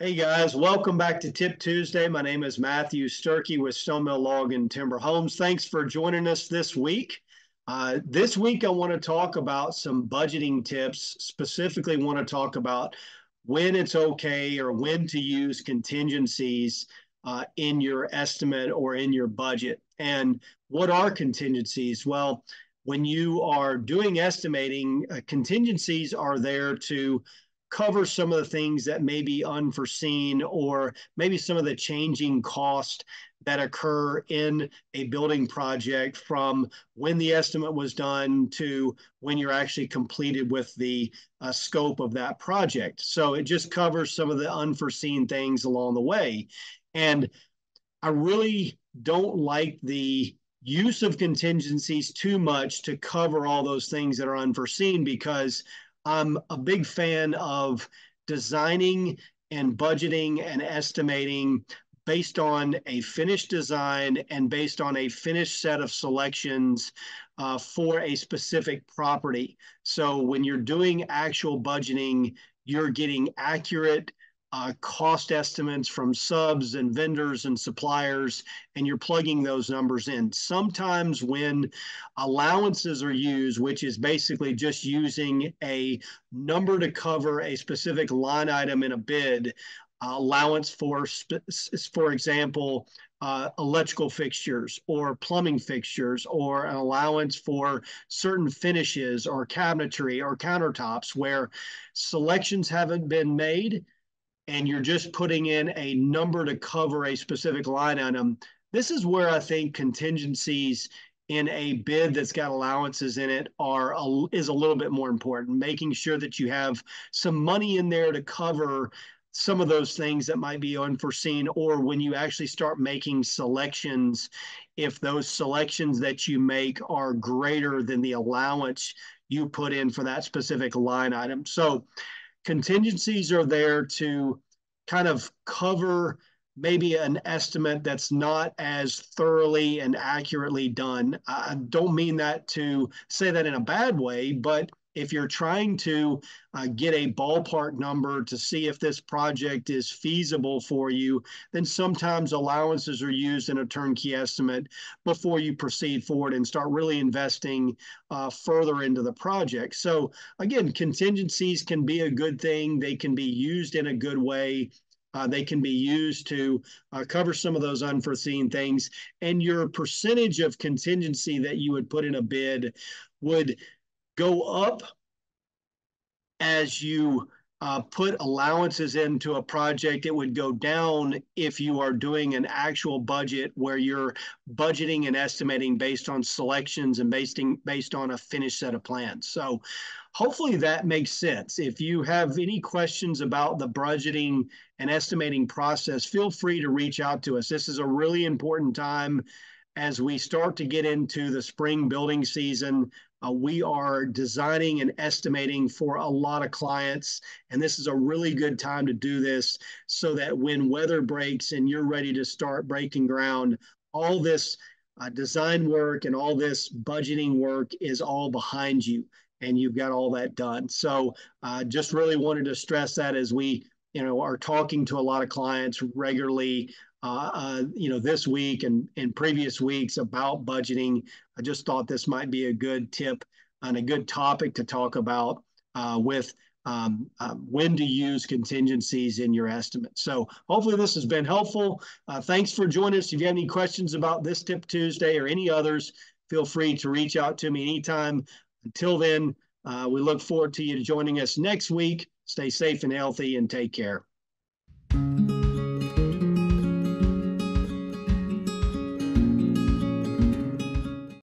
Hey guys, welcome back to Tip Tuesday. My name is Matthew Sturkey with Stone Mill Log and Timber Homes. Thanks for joining us this week. This week, I want to talk about some budgeting tips. Specifically, want to talk about when it's okay or when to use contingencies in your estimate or in your budget. And what are contingencies? Well, when you are doing estimating, contingencies are there to cover some of the things that may be unforeseen or maybe some of the changing costs that occur in a building project from when the estimate was done to when you're actually completed with the scope of that project. So it just covers some of the unforeseen things along the way. And I really don't like the use of contingencies too much to cover all those things that are unforeseen because I'm a big fan of designing and budgeting and estimating based on a finished design and based on a finished set of selections for a specific property. So when you're doing actual budgeting, you're getting accurate cost estimates from subs and vendors and suppliers, and you're plugging those numbers in. Sometimes when allowances are used, which is basically just using a number to cover a specific line item in a bid, allowance for example, electrical fixtures or plumbing fixtures, or an allowance for certain finishes or cabinetry or countertops where selections haven't been made and you're just putting in a number to cover a specific line item. This is where I think contingencies in a bid that's got allowances in it is a little bit more important, making sure that you have some money in there to cover some of those things that might be unforeseen, or when you actually start making selections, if those selections that you make are greater than the allowance you put in for that specific line item. So contingencies are there to kind of cover maybe an estimate that's not as thoroughly and accurately done. I don't mean that to say that in a bad way, but if you're trying to get a ballpark number to see if this project is feasible for you, then sometimes allowances are used in a turnkey estimate before you proceed forward and start really investing further into the project. So again, contingencies can be a good thing. They can be used in a good way. They can be used to cover some of those unforeseen things. And your percentage of contingency that you would put in a bid would go up as you put allowances into a project. It would go down if you are doing an actual budget where you're budgeting and estimating based on selections and based on a finished set of plans. So hopefully that makes sense. If you have any questions about the budgeting and estimating process, feel free to reach out to us. This is a really important time as we start to get into the spring building season. We are designing and estimating for a lot of clients, and this is a really good time to do this so that when weather breaks and you're ready to start breaking ground, all this design work and all this budgeting work is all behind you and you've got all that done. So just really wanted to stress that as we are talking to a lot of clients regularly this week and in previous weeks about budgeting. I just thought this might be a good tip and a good topic to talk about with when to use contingencies in your estimate. So hopefully this has been helpful. Thanks for joining us. If you have any questions about this Tip Tuesday or any others, feel free to reach out to me anytime. Until then, we look forward to you joining us next week. Stay safe and healthy and take care.